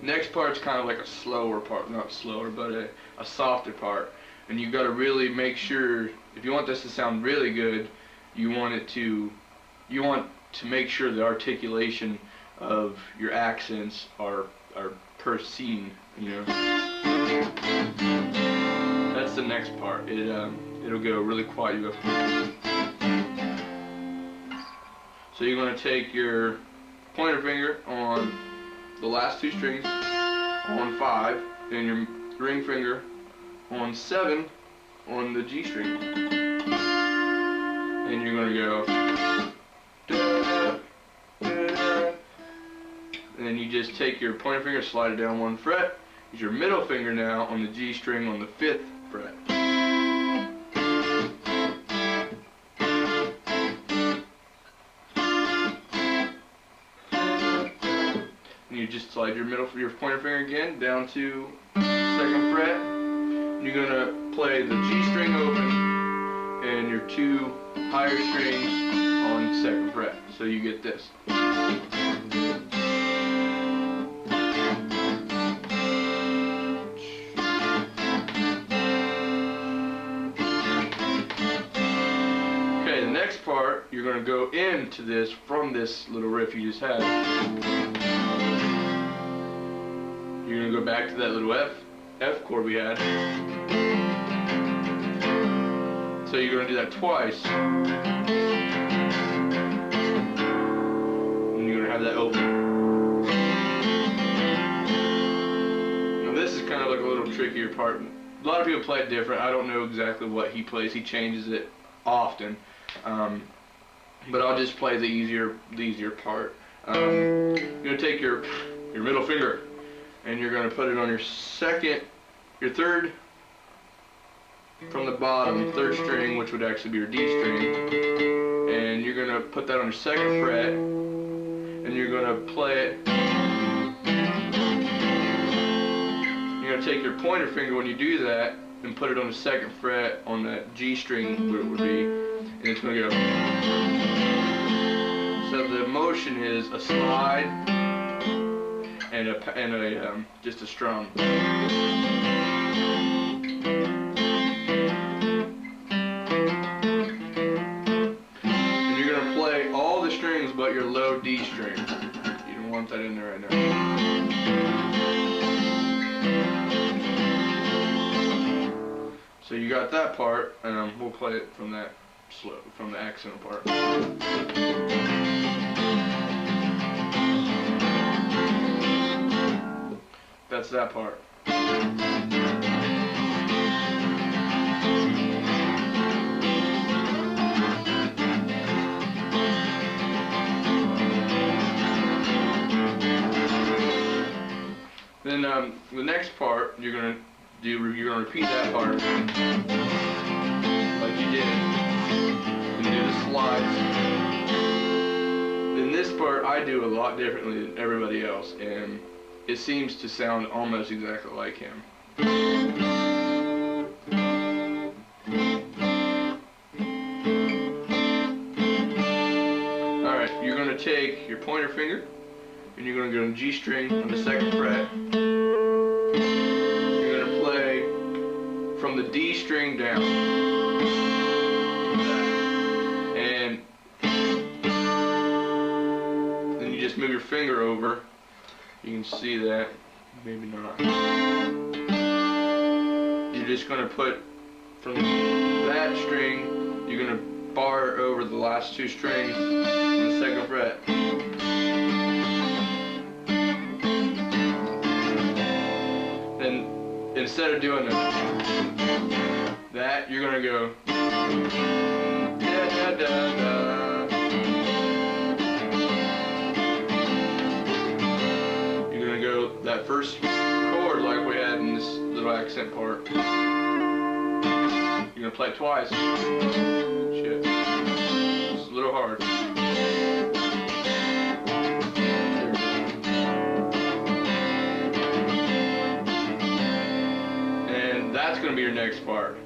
Next part's kind of like a slower part, not slower, but a softer part. And you've got to really make sure, if you want this to sound really good, you want to make sure the articulation of your accents are per scene, you know. That's the next part. It'll go really quiet. You go. So you're going to take your pointer finger on the last two strings on 5, and your ring finger on 7 on the G string, and you're going to go da, da, da, and then you just take your pointer finger, slide it down 1 fret, use your middle finger now on the G string on the 5th fret. And you just slide your pointer finger again down to 2nd fret. You're going to play the G string open and your 2 higher strings on 2nd fret. So you get this. Okay, the next part, you're going to go into this from this little riff you just had. You're going to go back to that little F chord we had. So you're going to do that twice. And you're going to have that open. Now this is kind of like a little trickier part. A lot of people play it different. I don't know exactly what he plays. He changes it often. But I'll just play the easier part. You're going to take your middle finger and you're going to put it on your 3rd from the bottom, 3rd string, which would actually be your D string, and you're going to put that on your 2nd fret, and you're going to play it. You're going to take your pointer finger when you do that and put it on the 2nd fret on that G string where it would be, and it's going to go. So the motion is a slide and just a strum. And you're going to play all the strings but your low D string. You don't want that in there right now. So you got that part, and we'll play it from that from the accent part. That's that part. Then the next part you're gonna repeat that part like you did, and do the slides. In this part I do a lot differently than everybody else, and it seems to sound almost exactly like him. Alright, you're going to take your pointer finger and you're going to go on G string on the 2nd fret. You're going to play from the D string down. And then you just move your finger over. You can see that, maybe not. You're just going to put from that string, you're going to bar over the last 2 strings on the 2nd fret. Then instead of doing that, you're going to go da da da da. That first chord like we had in this little accent part. You're going to play it twice. Shit. It's a little hard. And that's going to be your next part.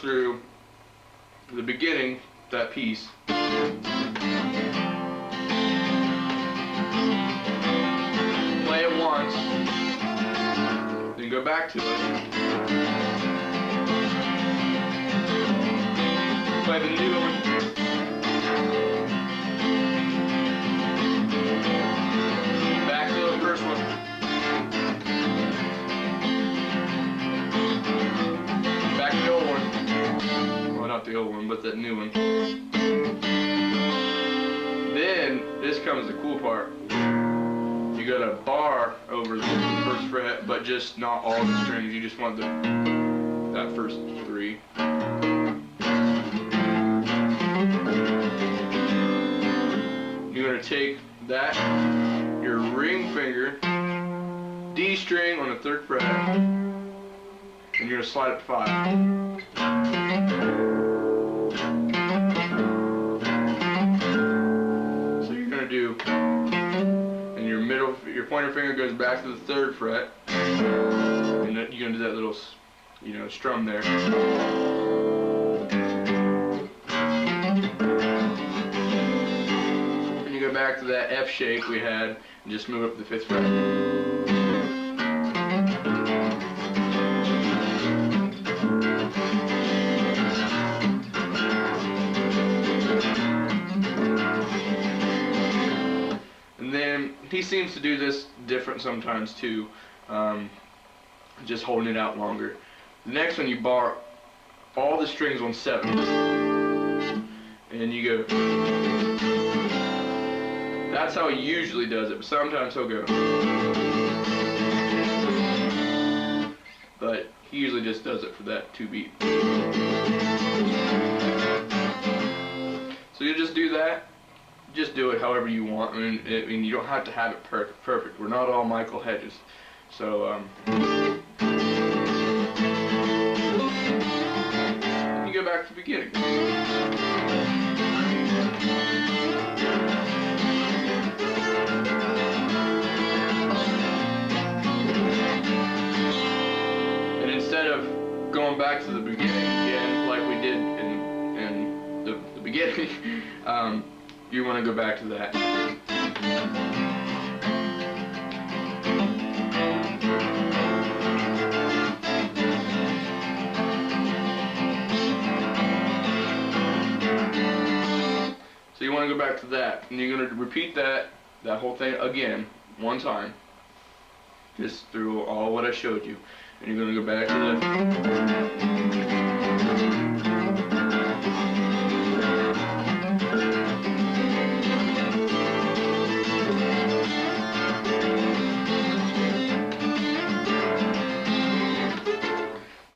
through the beginning, that piece. Play it once, then go back to it. Play the new one. Back to the first one. Back to the old one. Well, not the old one, but that new one. Then, this comes the cool part. You got a bar over the first fret, but just not all the strings. You just want that first three. You're going to take that, your ring finger, D string on the 3rd fret, and you're going to slide it to 5. So you're going to do, and your pointer finger goes back to the 3rd fret, and then you're going to do that little, strum there. Go back to that F shape we had and just move up the 5th fret. And then he seems to do this different sometimes too, just holding it out longer. The next one, you bar all the strings on 7, and you go. That's how he usually does it, but sometimes he'll go. But he usually just does it for that 2 beat. So you just do that. Just do it however you want. I mean, you don't have to have it perfect. We're not all Michael Hedges. So you go back to the beginning. Instead of going back to the beginning again, like we did in the beginning, you want to go back to that. So you want to go back to that, and you're going to repeat that whole thing again, one time, just through all what I showed you. And you're going to go back to the